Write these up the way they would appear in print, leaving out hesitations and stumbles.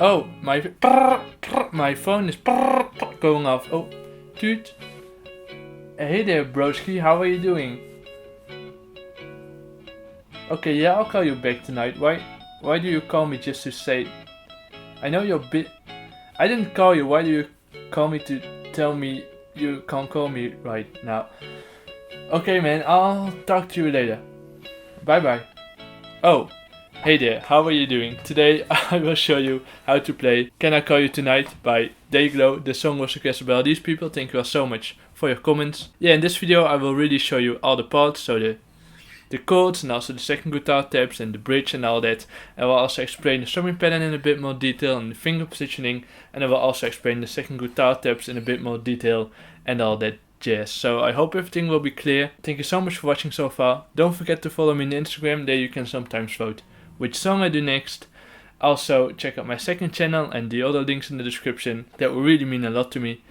Oh, my phone is going off. Oh, toot. Hey there, broski. How are you doing? Okay, yeah, I'll call you back tonight. Why do you call me just to say? I know you're I didn't call you. Why do you call me to tell me you can't call me right now? Okay, man. I'll talk to you later. Bye bye. Oh, hey there. How are you doing? Today I will show you how to play Can I Call You Tonight by Dayglow. The song was requested by all these people. Thank you all so much for your comments. Yeah, in this video I will really show you all the parts, so the chords and also the second guitar tabs and the bridge and all that. I will also explain the strumming pattern in a bit more detail and the finger positioning, and I will also explain the second guitar tabs in a bit more detail and all that jazz. So I hope everything will be clear. Thank you so much for watching so far. Don't forget to follow me on Instagram, there you can sometimes vote which song I do next. Also check out my second channel and the other links in the description. That will really mean a lot to me.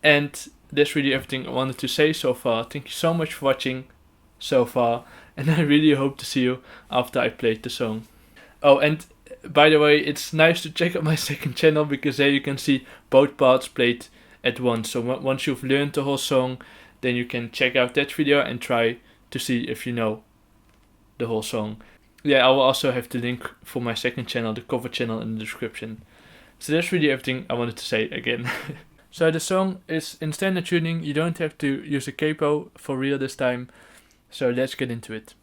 And that's really everything I wanted to say so far. Thank you so much for watching so far, and I really hope to see you after I played the song. Oh, and by the way, it's nice to check out my second channel because there you can see both parts played at once. So once you've learned the whole song, then you can check out that video and try to see if you know the whole song. Yeah, I will also have the link for my second channel, the cover channel, in the description. So that's really everything I wanted to say again. So the song is in standard tuning. You don't have to use a capo for real this time. So let's get into it.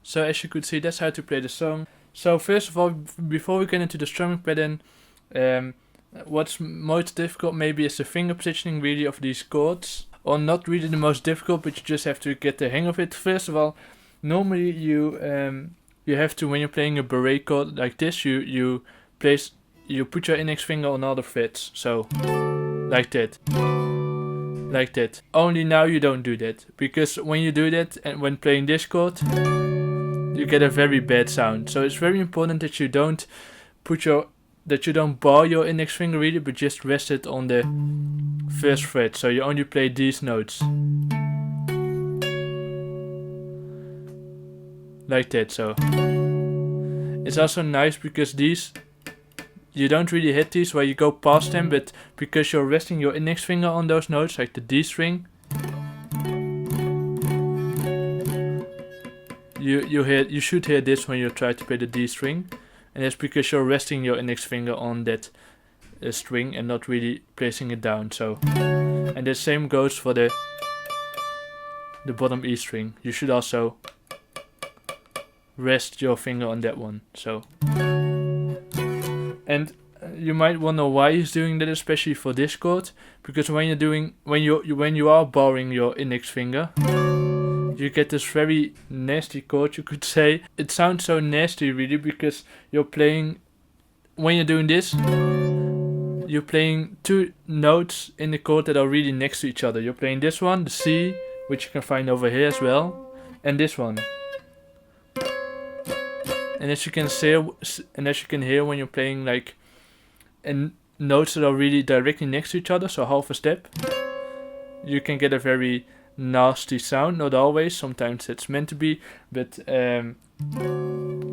So as you could see, that's how to play the song. So first of all, before we get into the strumming pattern, what's most difficult maybe is the finger positioning really of these chords. Or not really the most difficult, but you just have to get the hang of it. First of all, normally you have to, when you're playing a barré chord like this, you put your index finger on all the frets. So like that. Like that. Only now you don't do that, because when you do that and when playing this chord, you get a very bad sound. So it's very important that you don't bar your index finger really, but just rest it on the first fret. So you only play these notes. Like that. So it's also nice because these, you don't really hit these where you go past them, but because you're resting your index finger on those notes, like the D string, you should hear this when you try to play the D string, and that's because you're resting your index finger on that string and not really placing it down. So, and the same goes for the bottom E string. You should also rest your finger on that one. So. And you might wonder why he's doing that, especially for this chord, because when you are barring your index finger, you get this very nasty chord, you could say. It sounds so nasty really, because you're playing, when you're doing this, you're playing two notes in the chord that are really next to each other. You're playing this one, the C, which you can find over here as well, and this one. And as you can hear when you're playing like notes that are really directly next to each other, so half a step, you can get a very nasty sound. Not always, sometimes it's meant to be, but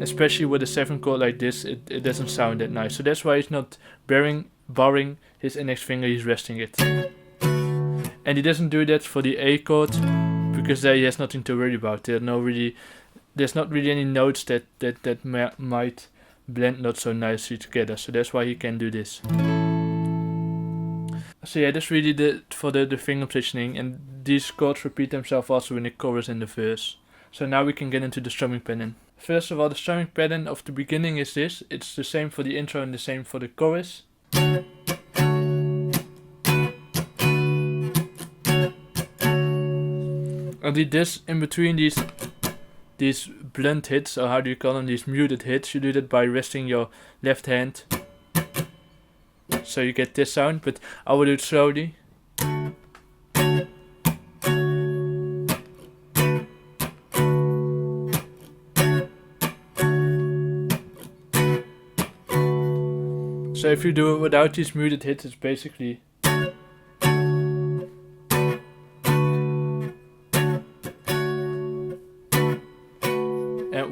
especially with a 7 chord like this, it doesn't sound that nice. So that's why he's not barring his index finger, he's resting it. And he doesn't do that for the A chord, because there he has nothing to worry about. There's not really any notes that might blend not so nicely together, so that's why he can do this. So yeah, that's really for the finger positioning, and these chords repeat themselves also in the chorus and the verse. So now we can get into the strumming pattern. First of all, the strumming pattern of the beginning is this. It's the same for the intro and the same for the chorus. And this in between these blunt hits, or how do you call them, these muted hits, you do that by resting your left hand, so you get this sound, but I will do it slowly. So if you do it without these muted hits, it's basically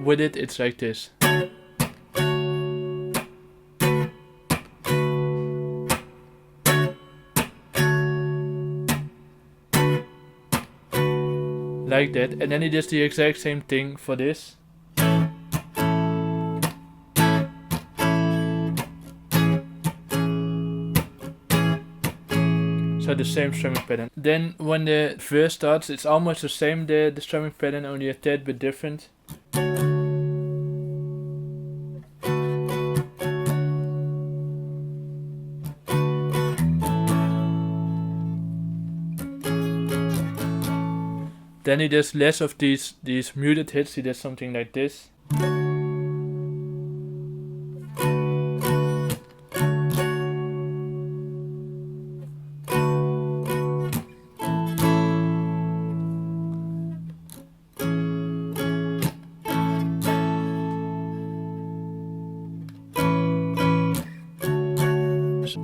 with it, it's like this. Like that, and then he does the exact same thing for this. So the same strumming pattern. Then when the verse starts, it's almost the same, the strumming pattern, only a tad bit different. Then he does less of these muted hits, he does something like this.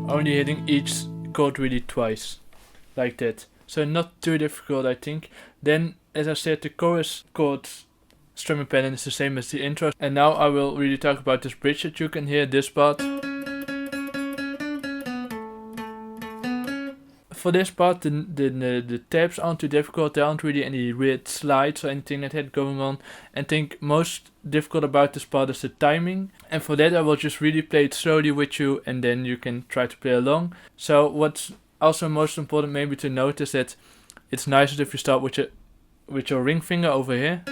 Only hitting each chord really twice, like that. So not too difficult, I think. Then, as I said, the chorus chord strumming pattern is the same as the intro. And now I will really talk about this bridge that you can hear, this part. For this part, the tabs aren't too difficult. There aren't really any weird slides or anything like that going on. And I think most difficult about this part is the timing. And for that I will just really play it slowly with you, and then you can try to play along. So what's also most important maybe to notice that it's nicer if you start with your ring finger over here,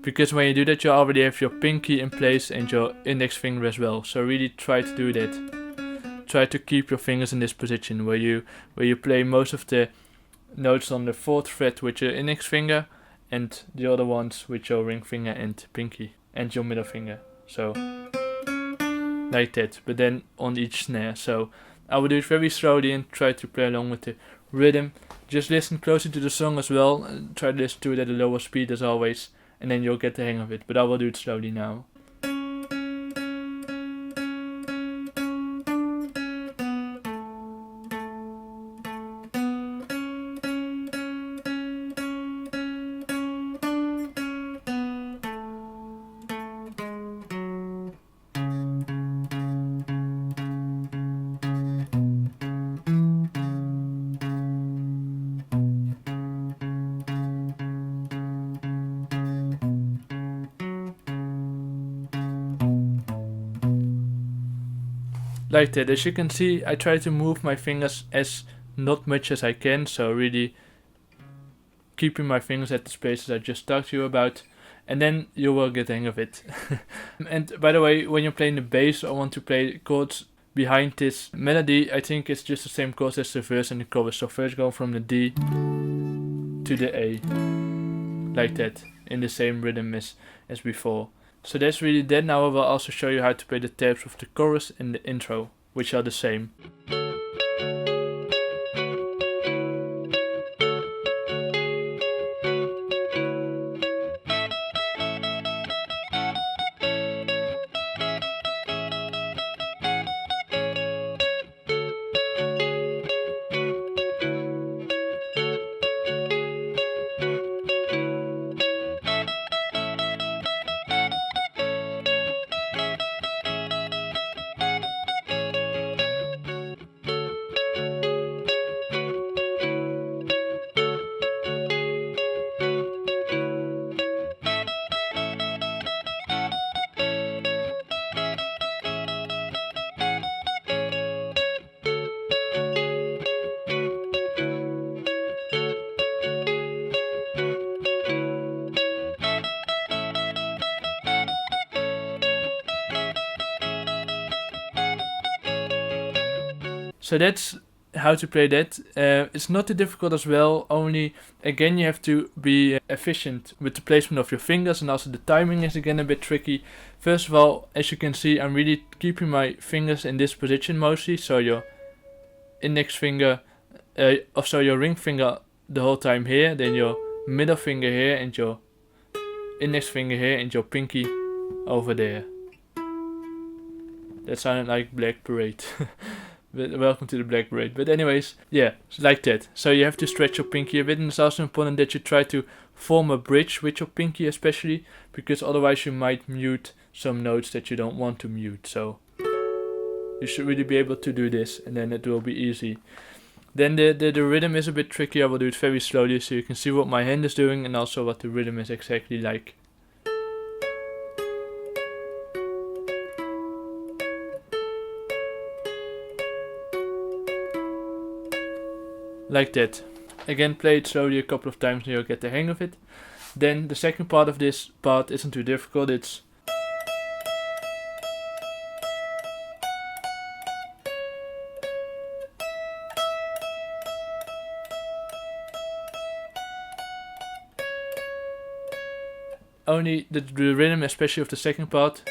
because when you do that you already have your pinky in place and your index finger as well. So really try to do that. Try to keep your fingers in this position where you play most of the notes on the 4th fret with your index finger and the other ones with your ring finger and pinky and your middle finger. So like that, but then on each snare. So I will do it very slowly and try to play along with the rhythm. Just listen closer to the song as well, and try to listen to it at a lower speed as always, and then you'll get the hang of it. But I will do it slowly now. Like that. As you can see, I try to move my fingers as not much as I can, so really keeping my fingers at the spaces I just talked to you about, and then you will get the hang of it. And by the way, when you're playing the bass or want to play chords behind this melody, I think it's just the same chords as the verse and the chorus. So first go from the D to the A, like that, in the same rhythm as before. So that's really that. Now I will also show you how to play the tabs of the chorus and the intro, which are the same. So that's how to play that. It's not too difficult as well, only again you have to be efficient with the placement of your fingers, and also the timing is again a bit tricky. First of all, as you can see, I'm really keeping my fingers in this position mostly, so your index finger, your ring finger the whole time here, then your middle finger here and your index finger here and your pinky over there. That sounded like Black Parade. Welcome to the Black Parade. But anyways, yeah, like that. So you have to stretch your pinky a bit, and it's also important that you try to form a bridge with your pinky especially, because otherwise you might mute some notes that you don't want to mute. So you should really be able to do this, and then it will be easy. Then the rhythm is a bit tricky. I will do it very slowly so you can see what my hand is doing and also what the rhythm is exactly like. Like that. Again, play it slowly a couple of times and you'll get the hang of it. Then the second part of this part isn't too difficult. It's only the rhythm, especially of the second part,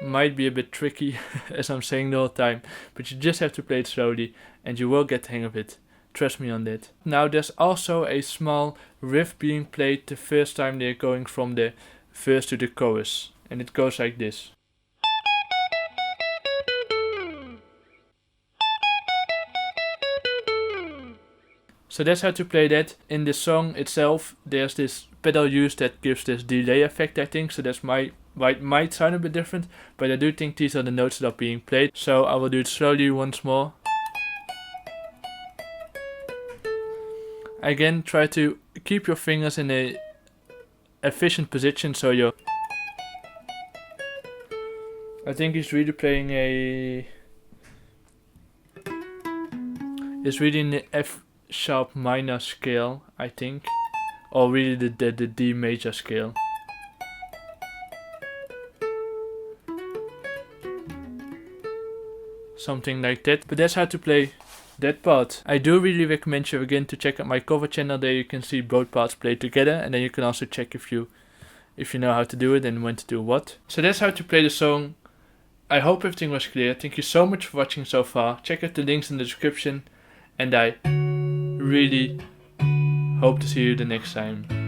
might be a bit tricky as I'm saying the whole time, but you just have to play it slowly and you will get the hang of it. Trust me on that. Now there's also a small riff being played the first time they're going from the verse to the chorus, and it goes like this. So that's how to play that. In the song itself there's this pedal used that gives this delay effect, I think, so that's why it might sound a bit different, but I do think these are the notes that are being played. So I will do it slowly once more. Again, try to keep your fingers in a efficient position, so you're... I think he's really playing a... It's really in the F sharp minor scale, I think. Or really the D major scale. something like that. But that's how to play that part. I do really recommend you again to check out my cover channel. There you can see both parts played together, and then you can also check if you know how to do it and when to do what. So that's how to play the song. I hope everything was clear. Thank you so much for watching so far. Check out the links in the description, and I really hope to see you the next time.